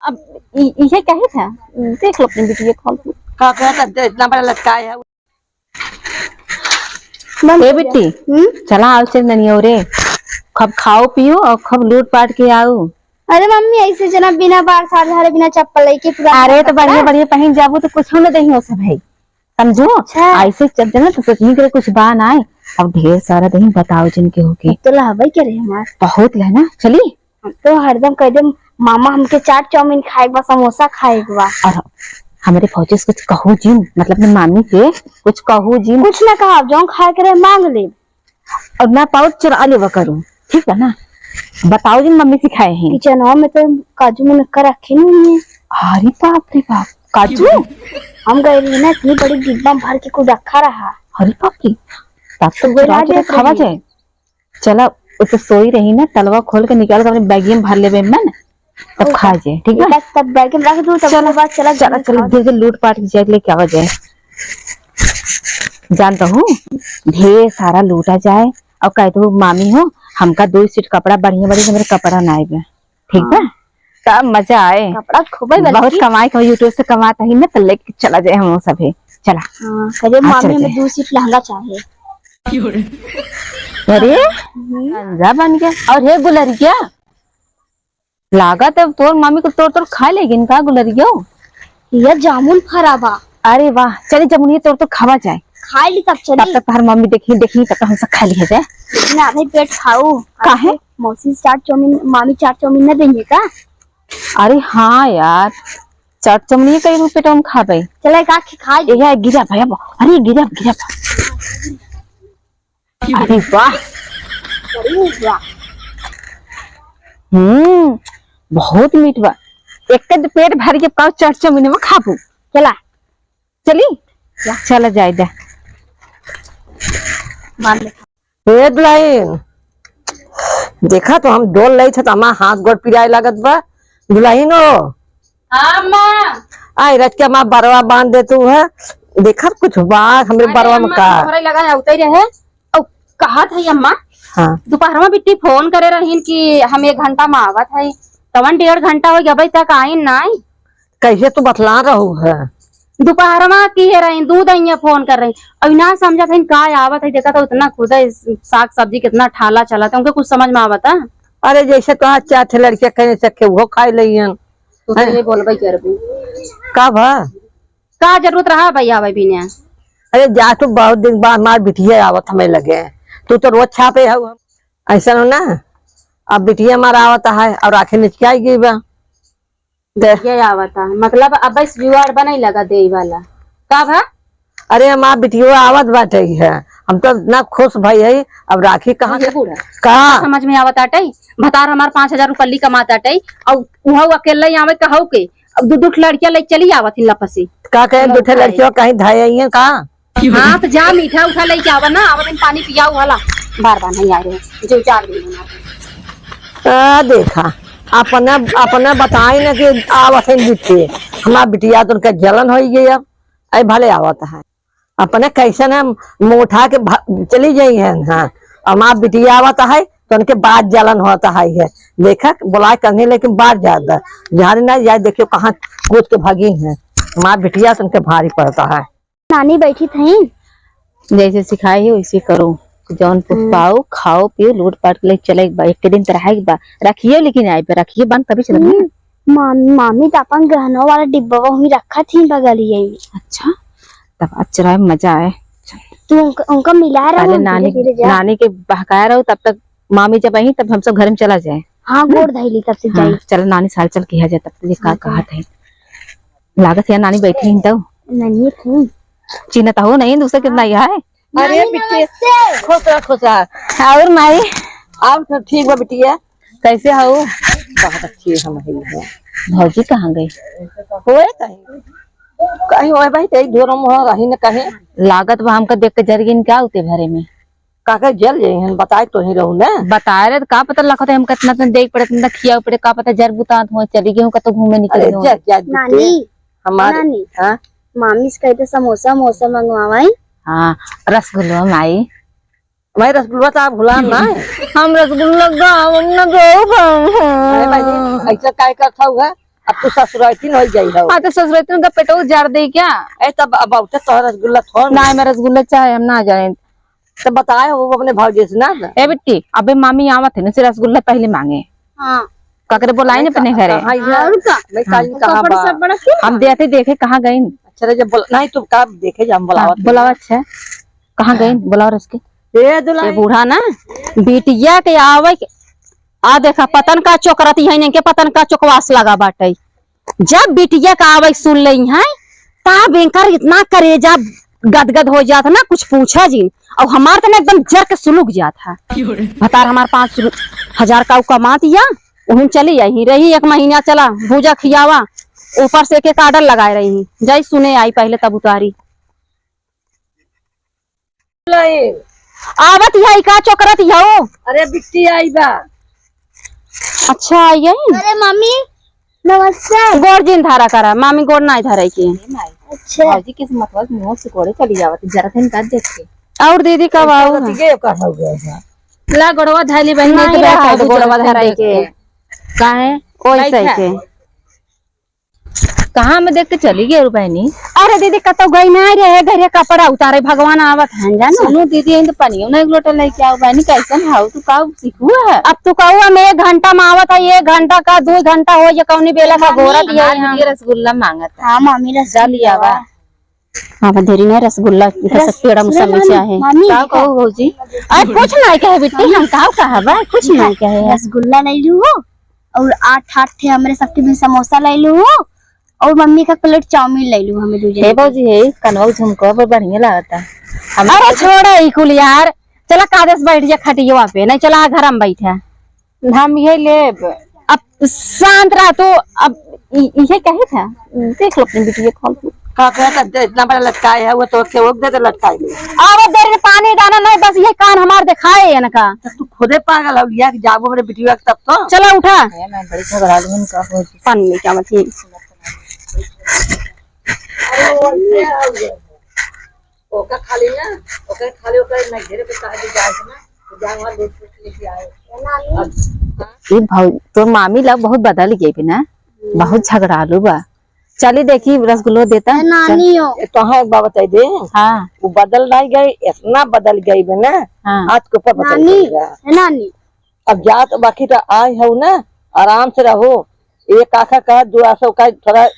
अब ये क्या है था? देख लो अपनी बिटिया खोल के। का कहता इतना बड़ा लटकाया है। ए बिट्टी चला आओ से नहीं हो रे, खब खाओ पियो और खब लूट पाट के आओ। अरे मम्मी ऐसे जना बिना बार साल हरे बिना चप्पल लेके पूरा। अरे तो बढ़िया बढ़िया पहन जाबो तो कुछ न दही हो सब है, समझो। ऐसे चल देना तो सोचनी करे कुछ बान आए। अब ढेर सारा दही बताओ जिनके होके तो लावे करे हमार बहुत लेना चली। तो हरदम कह दे मामा हमके चाट चाउमीन खाए बा, समोसा खाए बा। और हमारे फौजी से कुछ कहो जिन, मतलब अपनी मामी से कुछ कहो जिन। कुछ ना कहा, जो खाए करे मांग ले और मैं पाउच चुरा लेवा करूं, ठीक है ना। बताओ जिन मम्मी सिखाए हैं। किचन में तो काजू मुनक्का रखे नहीं है। अरे बाप रे बाप, काजू हम गए ना, इतनी बड़ी डिब्बा भर के कुछ रखा रहा। अरे बाप रे, तब तो खावा जाए। चला वो तो सोई रही ना, तलवा खोल के निकाल के अपने बैग में भर ले मन, तब खा जाए, ठीक है। तब बैग में रख दूं, तब बाद चला चला चला धीरे लूट पाट के जाए लेके आवा जाए। जानता हूँ ढेर सारा लूटा जाए और कह दो मामी हो हमका 2 सीट कपड़ा बढ़िया बढ़िया मेरे कपड़ा ना आए, ठीक है। तब मजा आए, कपड़ा खूब बहुत कमाई का यूट्यूब से कमाता ही ना, तो लेके चला जाए हम सभी। चला कहे मामी में 2 सीट लहंगा चाहिए। अरे अंजा बन गया। और हे गुलरिया लागत है तोर मामी को तोड़ तोड़ खा लेगी इनका गुलरिया। ये जामुन खराबा। अरे वाह, चले जमुनिया तोड़ तो खावा जाए। खा ली तब चली। तब तक हर मम्मी देखी देखी तब तक हम सब खा लिए जाए। लेकिन आधे पेट खाओ। काहे? मौसी चाट चाउमीन, मामी चाट चाउमीन न देंगे का? अरे हाँ यार, चाट चाउमीन कई रुपए तो हम खा पाए। चला एक आख खा ये है गिरा भैया। अरे गिरा गिरा। अरे वाह, बहुत मीठ बा। एक पेट भर के पाव चाट चाउमीन में खाबू। चला चली चला जाए दे। दुल्हन देखा तो हम डोल लाई थे, तो हाथ गोड़ पिराए लागत बा। दुल्हन हो आई रच के माँ बरवा बांध दे तू है। देखा कुछ बा हमरे बरवा में का लगा उतर रहे और कहा था अम्मा। हाँ दोपहर में बिट्टी फोन करे रहीन कि हम 1 घंटा में आवत है, तवन 1.5 घंटा हो गया अभी तक आई ना। कैसे तू बतला रहू है? दोपहर में की है रही दूध आई फोन कर रही, अभी ना समझा था का आवत है। देखा तो उतना खुद साग सब्जी कितना ठाला चला था, उनको कुछ समझ में आवता। अरे जैसे तो आज 4 लड़कियां कहे सके वो खाई लियन तो बोल भाई कर का भा का जरूरत रहा भैया भाई भी। अरे जा तू बहुत दिन बाद मार बिटिया आवत हमें लगे, तू तो रोज छापे है ऐसा हो ना। अब बिटिया मार आवता है और आखिर निचकाई गई बा आवता है, मतलब अब इस जुआर बना लगा दे वाला का भा। अरे हमार बिटिया आवत बाटे है, हम तो इतना खुश भाई है। अब राखी कहाँ कहाँ समझ में आवत आटे भतार हमार 5000 रुपया कमाता आटे और वह अकेला आवे कहू के अब 2 लड़कियां ले चली आवत लपसी का कहे 2 लड़कियों कहीं धाई आई है कहा। हाँ तो जा मीठा उठा लेके आवा ना, आवत पानी पिया वाला बार बार नहीं आ रहे जो 4 दिन देखा अपने अपने बताई ना कि आवत है बिटिया। हमार बिटिया तो उनका जलन हो गई, अब आई भले आवत है अपने कैसे ना मुँह उठा के चली गई है। हाँ हमार बिटिया आवत है तो उनके बाद जलन होता है। देखा बुलाए करने लेकिन बात ज्यादा झाड़ी ना जाए, देखियो कहाँ कूद के भागी है। हमार बिटिया तो उनके भारी पड़ता है। नानी बैठी थी जैसे सिखाई है वैसे करो, जौन पाओ खाओ पियो लूट पाट ले चले। एक दिन तरह रखिए, लेकिन आए पे रखिए बंद तभी चलेगा। मामी तो अपन गहनों वाला डिब्बा वहीं रखा थी बगलिए। अच्छा तब अच्छा है, मजा आए। तू उनका मिला रहा है नानी के बहकाया रहो, तब तक मामी जब आई तब हम सब घर में चला जाए। हाँ गोड़ धैली तब से जाए। चलो नानी साल चल किया जाए, तब तक कहा था लागत है नानी बैठी तो नहीं थी चिन्हता हो नहीं दूसरा कितना है। अरे बिटिया खुश और माई आप सब ठीक बा बिटिया? कैसे हो? बहुत अच्छी है। भौजी कहाँ गई? होए कहीं होए भाई तेरी दूर में रही न कहीं लागत वह हमका देख के जरगिन क्या होते भरे में काका जल जाए बताए तो ही रहू ना। बताए रहे का पता लखत हम कितना देख पड़े इतना खिया पड़े का पता जर बुता हो चली गई का तो घूमे निकल नानी हमारे मामी से कहते समोसा मोसा मंगवाई। हाँ रसगुल्ला माई भाई रसगुल्ला तो आप भुला ना हम रसगुल्ला ऐसा काय करता हुआ अब तू ससुराइती हो गई हो। हाँ तो ससुराल का पेट्रोल जार दे क्या? ए तब अब उठे तो रसगुल्ला थोड़ ना मैं रसगुल्ला चाहे हम ना जाए। तो बताए वो अपने भाजी से ना ए बेटी अबे मामी आवत है ना से रसगुल्ला पहले मांगे। हाँ ककरे बुलाई ने अपने घरे। मैं काली कहां बा हम देते देखे कहाँ गई। अच्छा जब नहीं तू का देखे जब बुलावत बुलावा अच्छा कहाँ गई बुलाओ रसके ए दुल्हा बूढ़ा ना बिटिया के आवे आ देखा पतन का चोकरती है इनके पतन का चोकवास लगा बाटे। जब बिटिया का आवे सुन ले है ता बेंकर इतना करेजा गदगद हो जाता ना कुछ पूछा जी। और हमार तो एकदम जर के सुलुक जाता बता हमार 5,000 का कमा दिया वहीं चली आई रही 1 महीना चला भूजा खियावा ऊपर से एक आर्डर लगाए रही जाई सुने आई पहले तब उतारी आवत यही का चोकरत हो। अरे बिट्टी आई बा। अच्छा आई अरे मम्मी नमस्ते। गोड़ जिन धारा करा मामी गोड़ ना धरे की। अच्छा भाजी किस मतलब मुंह से कोड़े चली जावत जरा दिन कर देख के और दीदी कब आओ ये का हो गया ला गोड़वा धैली बहन नहीं के रहा बैठ है गोड़वा धराई के काहे ओइसे के। कहाँ में देख के चली गई रुपैनी। अरे दीदी कतो गई ना रहे घरे कपड़ा उतारे भगवान आवत हैं जानो। सुनो दीदी इन तो पानी ना एक लोटा लेके आओ बहनी कैसन हाउ तू का सीखू है। अब तू कहू मैं 1 घंटा में आवत है 1 घंटा का 2 घंटा हो या कौनी बेला का गोरा दिया ये रसगुल्ला मांगत हाँ मम्मी लिया वा हां बधेरी ने रसगुल्ला पेड़ा मुसम्मी चाहे मम्मी का कहू भौजी अरे कुछ नहीं कहे बेटी हम काव कहा बा कुछ नहीं कहे। रसगुल्ला ले लू और 8 थे हमरे सबके भी समोसा ले लू और मम्मी का प्लेट चाउमीन ले लू हमें दूजे। हे भौजी हे कनवा झुमको पर बढ़िया लागता। अरे छोड़ ई कुल यार चला कादेश बैठ जा खटिया पे नहीं चला घर में बैठा हम ये लेब अब शांत रह तो अब ये कहे था देख लो अपनी बिटिया खोल के का कहता इतना बड़ा लटकाए है वो तो के वो दे लटकाए ले अब देर में पानी डाना नहीं बस ये कान हमार दिखाए है ना का तू खुदे पागल हो गया कि जाबो मेरे बिटिया तब तो चला उठा मैं बड़ी झगड़ा लूं इनका भौजी पानी में क्या मत ओका खाली ना ओका खाली ओका ना घेरे पे काहे दे जाए ना जावा ले लेके आए ये भाऊ तो मामी लोग बहुत बदल गई भी ना बहुत झगड़ालू बा। चली देखी रसगुल्लो देता नानी हो कहाँ एक बात बताई दे। हाँ वो बदल नहीं गई इतना बदल गई है ना हाँ आज के ऊपर बदल नानी गई है। नानी अब जा तो बाकी तो आए हो ना आराम से रहो एक आखा का 200 का थोड़ा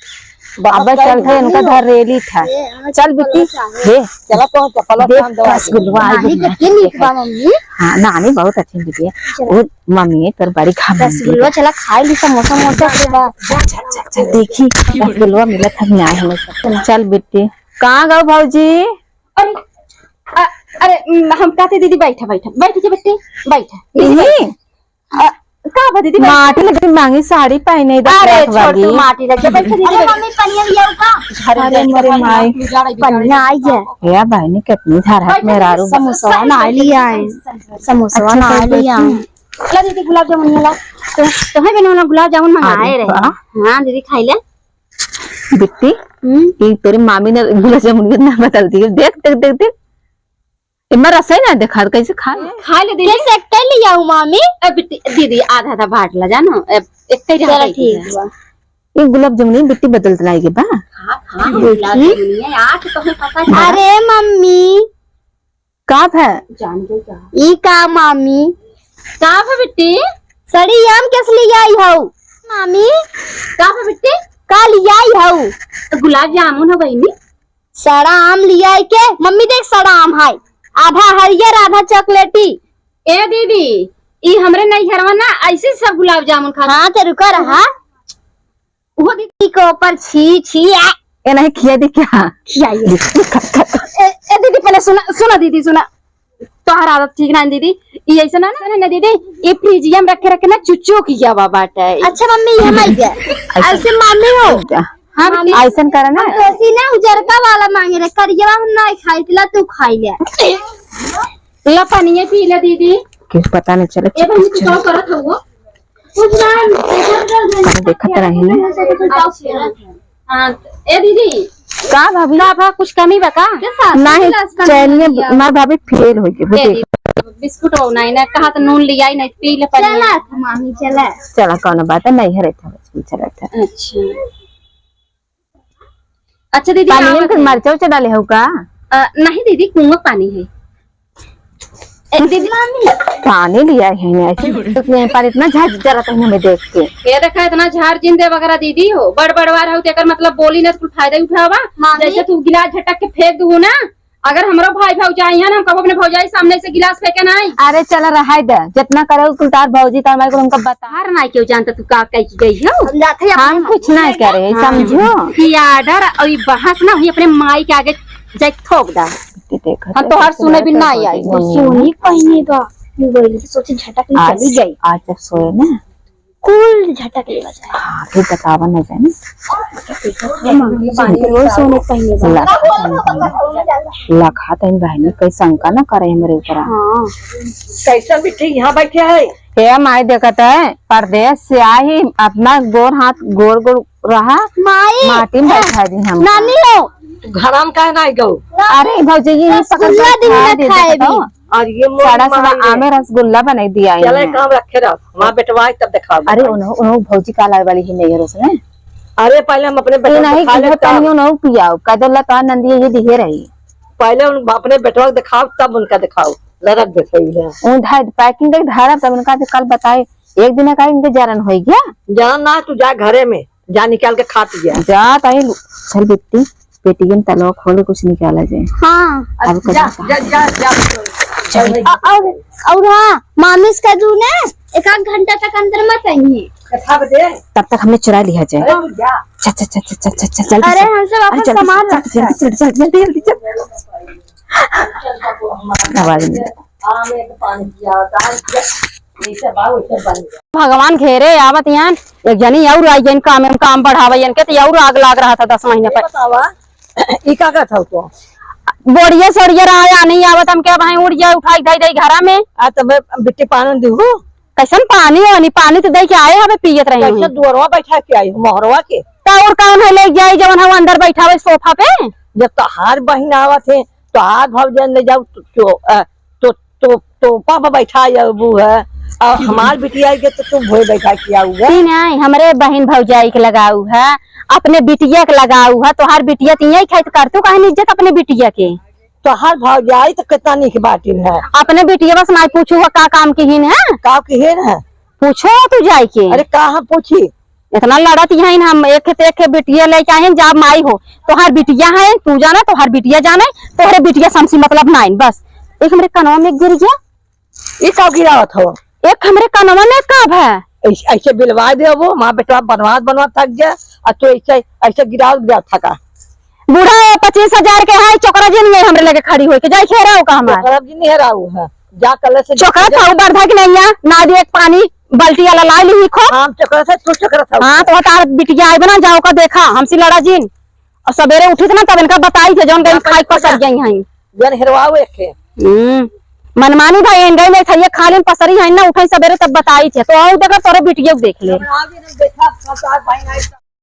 अब चल थे इनका घर रेली था चल बिट्टी हे चला तो चपला काम दवा रसगुल्ला नानी कितनी नीक बा मम्मी। हाँ नानी बहुत अच्छी बिटी है वो मम्मी तर बड़ी खा रसगुल्ला चला खाई ली समोसा मोसा के बाद चल देखी रसगुल्ला मिला था ना हमें चल बिट्टी कहाँ गए भौजी। अरे हम कहते दीदी बैठा बैठा बैठ जा बेटी बैठा नहीं का बा दीदी माटी लगी मांगी साड़ी पहने अरे छोड़ तू माटी लग जा बैठ अरे मम्मी पनिया लिया का अरे मेरे माई पनिया आई है या बहनी कितनी झारहट में रारू समोसा ना लिया है समोसा ना लिया ला दीदी गुलाब जामुन ला तो है बना गुलाब जामुन मंगाए रहे हां दीदी खाई ले बिट्टी ये तेरी मामी ने गुलाब जामुन कितना बदल दी देख देख देख देख इमर रसोई ना देखा कैसे खा ले दीदी कैसे एकटा लिया हूं मम्मी। दीदी आधा आधा बांट ला जानो एक ही चलो ठीक बा ये गुलाब जामुन बिट्टी बदल लाएगी बा अरे मम्मी का है ई का मम्मी का है बेटी सड़ी आम कैसे लिया आई हो मम्मी का है बेटी का लिया आई हो तो गुलाब जामुन हो बहनी सड़ा आम लिया आई के मम्मी देख सड़ा आम है आधा हरियर आधा चॉकलेटी। ए दीदी ई हमरे नहीं हरवा ना ऐसे सब गुलाब जामुन खा हाँ तो रुका रहा वो दीदी के ऊपर छी छी ये नहीं खिया दी क्या खियाइए ए दीदी पहले सुना दीदी सुना तोहर आदत ठीक ना दीदी ये ऐसा ना दीदी ये फ्रिजिया में रखे ना चुच्चू किया बाबा अच्छा मम्मी ये मत जा ऐसे मम्मी हो हाँ ऐसा करा ना ऐसी ना उजरका वाला मांगे रे करिया हम ना खाई तिला तू खाई ले ला पानी पी ले दीदी किस पता नहीं चले ए बहन तू क्या करत हो कुछ ना देखा तो रही ना हां ए दीदी का भाभी का भा कुछ कमी बा का नहीं चलिए माँ भाभी फेल हो गई बिस्कुट हो नहीं ना कहा तो नून लिया ही नहीं पी ले पर चला मामी चला। चला कौन बात है, नहीं है रहता चला था। अच्छा अच्छा दीदी पानी आवत में कुछ है। मरचा उचा डाले हो का? नहीं दीदी कुआं पानी है। दीदी मामी पानी लिया है ना ऐसे पर इतना झाझ जरा तो हमें देख के ये देखा इतना झार जिंदे वगैरह दीदी हो बड़ बड़वार हो तेकर मतलब बोली ना तो कुछ फायदा उठावा। मामी। जैसे तू गिलास झटक के फेंक दू ना, अगर हमारा भाई भौजाई है ना हम कब अपने भौजाई सामने से गिलास फेंके नहीं। अरे चला रहा है जितना करे कुलतार भौजी तार माई को उनका बता। बाहर ना क्यों जानता तू का कह गई हो हम जाते हैं हम कुछ नहीं करे समझो कि आर्डर और ये बहस ना हुई अपने माई के आगे जाके ठोक दा। देखा हम तो हर सुने भी नहीं आई। सोनी पहने बा मोबाइल की सोचे झटक ले चली गई। आज तक सोए ना कुल झटक ले बजा। हाँ फिर बतावा न जाए वो सोने पहने बा। लखा तन बहनी कोई शंका न करे हमारे ऊपर। हाँ कैसा बिट्टी यहाँ बैठे है? हे माई देखत है परदेश से आई अपना गोर हाथ गोर गोर रहा माई माटी में बैठा दी हम। नानी हो घरा में काहे नहीं गो? अरे भौजी ये पकड़ रसगुल्ला के खा दिन में खाए देते भी। और ये साड़ा साड़ा आमे रसगुल्ला बनाई दिया है चले इन्हें। काम रखे रहो वहाँ बेटवाई तब दिखाओ। अरे उन्होंने भौजी का लाई वाली ही नहीं है उसमें अरे पहले हम अपने ये बेटवा नहीं को खा कि ले तनी उन्होंने पिया कदला का नंदी ये दिखे रही पहले अपने बेटवा को दिखाओ तब उनका दिखाओ। लड़क देख रही है उन पैकिंग देख धारा तब उनका तो कल बताए एक दिन का इनके जरन हो गया जान ना तू जा घरे में जा निकाल के खा गया। जा ताई चल बेटी पेटीएम तलवा खोल कुछ निकाला जाए। हाँ अब कुछ जा जा जा जा और हाँ मामी का दूध ना एक आध घंटा तक अंदर मत आइए। कथा दे तब तक हमें चुरा लिया जाए। अरे जा चल चल चल चल चल चल चल अरे हमसे वापस सामान रख। चल चल जल्दी जल्दी चल आवाज नहीं आमे के पानी पिया होता ऐसे बाऊ ऐसे बन भगवान घेरे आवत यान एक जनी और आई जन काम बढ़ावा जन के तो और आग लाग रहा था 10 महीने पर। बतावा ई का था तो बोरिया सोरिया आया नहीं आवत हम क्या भाई उड़ जाए उठाई धाई धाई घरा में। आ तब बिट्टी पानी देहू कैसन पानी हो नहीं पानी तो दे के आए हमें पियत रही कैसे दुअरवा बैठा के आई मोहरवा के तो और कौन है ले जाए जब हम अंदर बैठा हुए सोफा पे। जब तहार बहन आवत है तो हाथ भाव जन ले जाओ तो पापा बैठा अबू है और हमार बिटिया के तो तुम भोई बैठा किया हुआ नहीं हमरे बहन भौजाई के लगाऊ है अपने बिटिया के लगाऊ है तो हर बिटिया तीन खाई कर तू कहीं इज्जत अपने बिटिया के तो हर भाव जाई तो कितना निक बाटिन है अपने बिटिया बस मैं पूछू का काम की हिन है का की है ना पूछो तू जाई के। अरे कहाँ पूछी इतना लड़त है हम एक बिटिया लेके आए जब माई हो तो हर बिटिया है तू जाना तो हर बिटिया जाने तो हर बिटिया समसी मतलब नहीं बस। एक हमरे कनवा में गिर गया ये का गिरावत हो एक हमरे कनवा में कब है ऐसे बिलवा दे वो माँ बेटा बनवा थक गया और तो ऐसे ऐसे गिरा थका बूढ़ा 25,000 के है चोकरा जी नहीं हमरे लगे खड़ी हुई के जाई खेरा हो का हमार खराब जी नहीं हराऊ है जा कल से चोकरा था ऊपर था कि नहीं है ना दे एक पानी बाल्टी वाला ला ली खो। हम चक्कर से तू चक्कर था हाँ तो तार बिटिया आई बना जाओ का देखा हमसे लड़ा जिन और सवेरे उठी थी ना तब इनका बताई थे जौन गई खाई पसर गई हैं जन हिरवाओ एक मनमानी भाई इन गई नहीं था ये खाली पसरी है ना उठाई सवेरे तब बताई थे तो आओ देखा तोरे बिटिया देख ले। देखा